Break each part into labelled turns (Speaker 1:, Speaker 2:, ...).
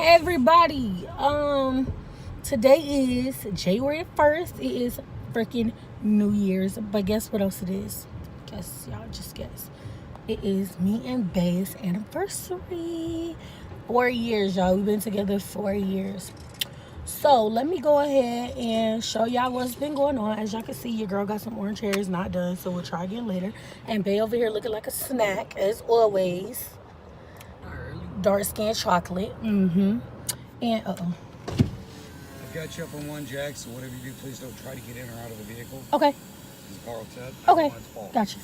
Speaker 1: everybody. Today is January 1st. It is freaking New Year's. But guess what else it is? Just guess. It is me and Bay's anniversary. 4 years, y'all. We've been together 4 years. So let me go ahead and show y'all what's been going on. As y'all can see, your girl got some orange hair. It's not done, so we'll try again later. And Bay over here looking like a snack, as always. Dark skin chocolate. And
Speaker 2: I've got you up on one, Jack, so whatever you do, please don't try to get in or out of the vehicle.
Speaker 1: Okay.
Speaker 2: This is Carl Ted.
Speaker 1: Okay. Gotcha.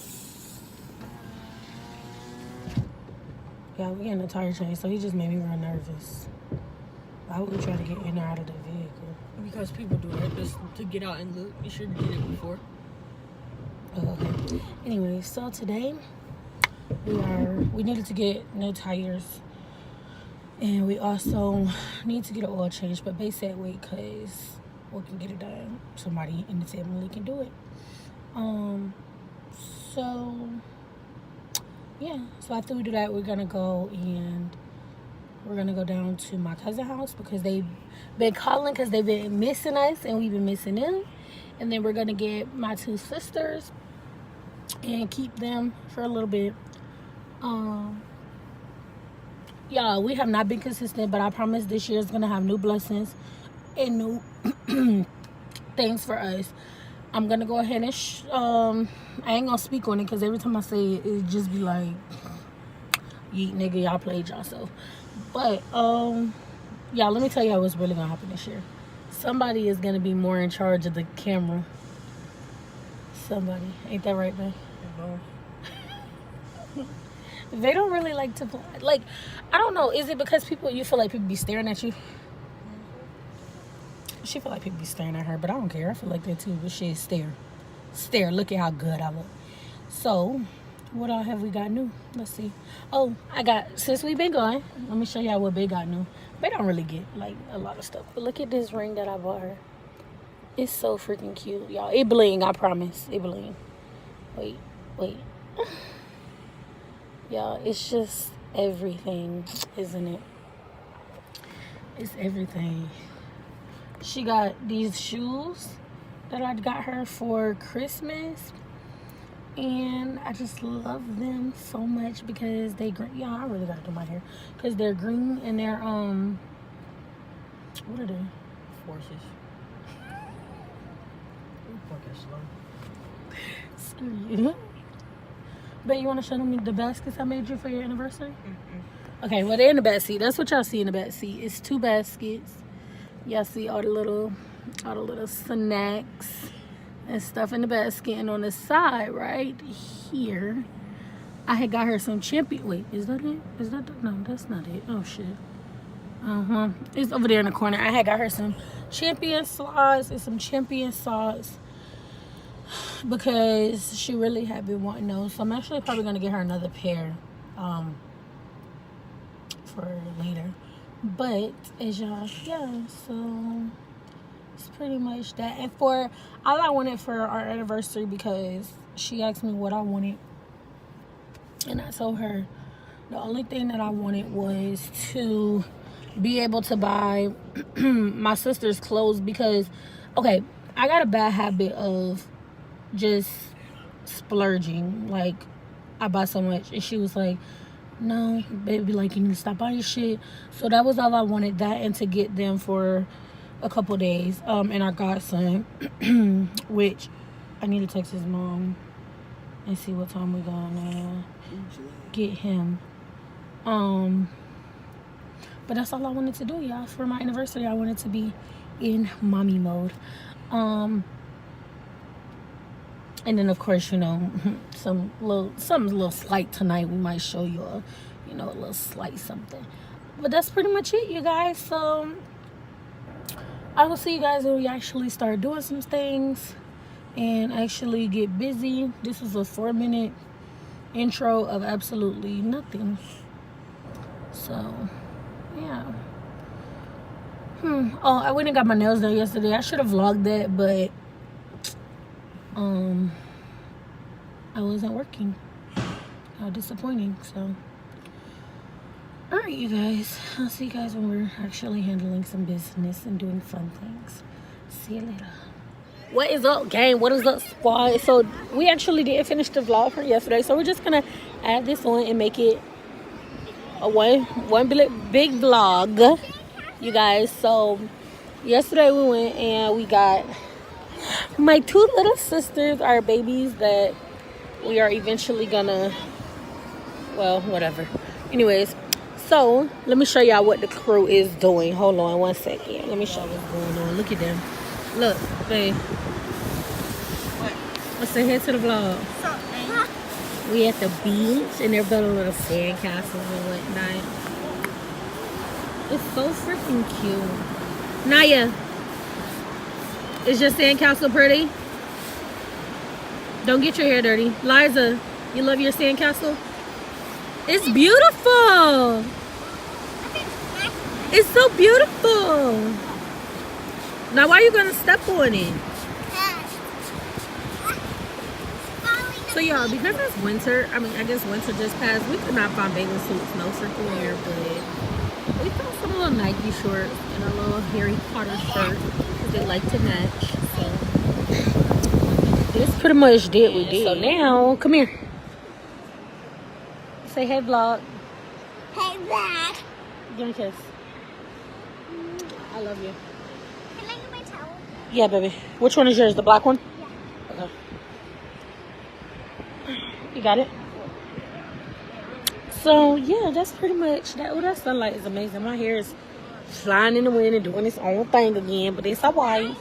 Speaker 1: Yeah, we're getting a tire change, so he just made me real nervous. I would try to get in or out of the vehicle.
Speaker 3: Because people do it just to get out and look. You should have did it before.
Speaker 1: Okay. Anyway, so today we needed to get new tires. And we also need to get an oil change, but Bay said wait, because we can get it done. Somebody in the family can do it. So yeah, so after we do that, we're gonna go down to my cousin's house because they've been calling because they've been missing us and we've been missing them. And then we're gonna get my two sisters and keep them for a little bit. Y'all, we have not been consistent, but I promise this year is gonna have new blessings and new things for us. I'm gonna go ahead and I ain't gonna speak on it because every time I say it, it just be like, yeet nigga, y'all played yourself. But y'all, let me tell y'all what's really gonna happen this year. Somebody is gonna be more in charge of the camera. Somebody, ain't that right, man? They don't really like to play. Like, I don't know. Is it because you feel like people be staring at you? She feel like people be staring at her, but I don't care. I feel like that too. But shit, stare. Look at how good I look. So, what all have we got new? Let's see. Oh, since we've been gone, let me show y'all what Bay got new. Bay don't really get like a lot of stuff. But look at this ring that I bought her. It's so freaking cute, y'all. It bling, I promise. It bling. Wait. Y'all, it's just everything, isn't it? It's everything. She got these shoes that I got her for Christmas. And I just love them so much because they green. Yeah, I really gotta do my hair. Because they're green and they're, what are they?
Speaker 3: Forces. Fucking slow.
Speaker 1: Screw you. But you want to show them the baskets I made you for your anniversary? Okay, well, they're in the back seat. That's what y'all see in the back seat. It's 2 baskets. Y'all see all the little snacks and stuff in the basket. And on the side right here, I had got her some champion. Wait, is that it? No, that's not it. Oh, shit. It's over there in the corner. I had got her some champion slides and some champion socks. Because she really had been wanting those. So I'm actually probably going to get her another pair for later. But as y'all, yeah, so it's pretty much that. And all I wanted for our anniversary, because she asked me what I wanted. And I told her the only thing that I wanted was to be able to buy my sister's clothes. Because, okay, I got a bad habit of just splurging. Like, I buy so much, and she was like, no, baby, like, you need to stop buying shit. So that was all I wanted, that and to get them for a couple days. And our godson, which I need to text his mom and see what time we're gonna get him. But that's all I wanted to do, y'all. For my anniversary, I wanted to be in mommy mode. And then, of course, you know, some little slight tonight. We might show you a little slight something. But that's pretty much it, you guys. So I will see you guys when we actually start doing some things and actually get busy. This is a 4-minute intro of absolutely nothing. So, yeah. Oh, I went and got my nails done yesterday. I should have vlogged that, but I wasn't working. How disappointing. So Alright, you guys. I'll see you guys when we're actually handling some business and doing fun things. See you later. What is up, gang? What is up, squad? So we actually did finish the vlog from yesterday, so we're just gonna add this on and make it a one big vlog, you guys. So yesterday we went and we got my 2 little sisters, our babies, that we are eventually gonna, well, whatever. Anyways, so let me show y'all what the crew is doing. Hold on 1 second. Let me show what's going on. Look at them. Look, babe. Let's say head to the vlog. We at the beach and they're building little sand castles and whatnot. It's so freaking cute. Naya, is your sand castle pretty? Don't get your hair dirty. Liza, you love your sand castle? It's beautiful. It's so beautiful. Now, why are you gonna step on it? So y'all, because it's winter, I mean, I guess winter just passed, we could not find bathing suits, no freaking wear, but we found some little Nike shorts and a little Harry Potter shirt because they like to match. So this pretty much did what we did. So now, come here. Say hey, vlog.
Speaker 4: Hey, Dad.
Speaker 1: Give me a kiss. I love you.
Speaker 4: Can I get my towel?
Speaker 1: Yeah, baby. Which one is yours? The black one?
Speaker 4: Yeah.
Speaker 1: Okay. You got it? So, yeah, that's pretty much that. Oh, that sunlight is amazing. My hair is flying in the wind and doing its own thing again, but it's alright.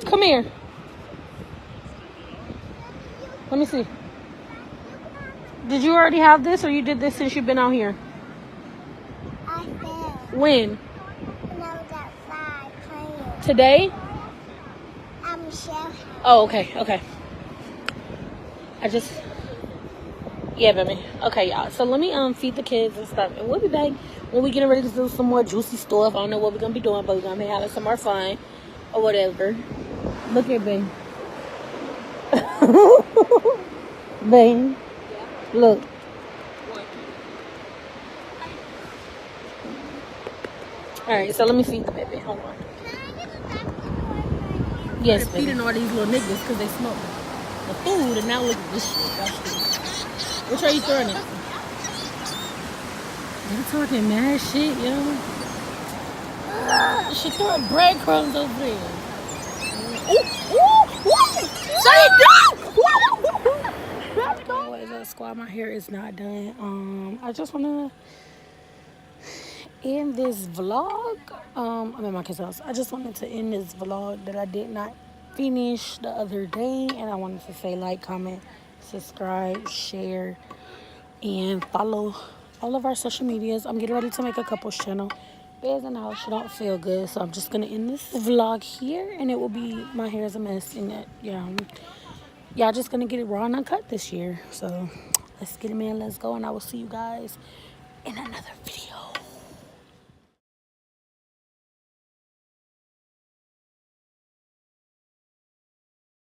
Speaker 1: Come here. Let me see. Did you already have this, or you did this since you've been out here?
Speaker 4: I did.
Speaker 1: When?
Speaker 4: When I was outside playing.
Speaker 1: Today?
Speaker 4: I'm sure.
Speaker 1: Oh, okay, okay. Yeah, baby. Okay, y'all. So let me feed the kids and stuff, and we'll be back when we get ready to do some more juicy stuff. I don't know what we're gonna be doing, but we're gonna be having some more fun or whatever. Look here, babe. Babe, look. All right, so let me feed the baby. Hold on. Yes, baby.
Speaker 3: Feeding all these little niggas because they smoke the food, and now look at this shit. That's shit. Which are you throwing it?
Speaker 1: They're talking mad shit, yo.
Speaker 3: She throwing breadcrumbs over there.
Speaker 1: What is up, squad? My hair is not done. I just want to end this vlog. I'm at my kid's house. I just wanted to end this vlog that I did not finish the other day, and I wanted to say like, comment, subscribe, share, and follow all of our social medias. I'm getting ready to make a couples channel. Bears in the house, she don't feel good, so I'm just gonna end this vlog here, and it will be, my hair is a mess, and y'all just gonna get it raw and uncut this year. So let's get it, man. Let's go, and I will see you guys in another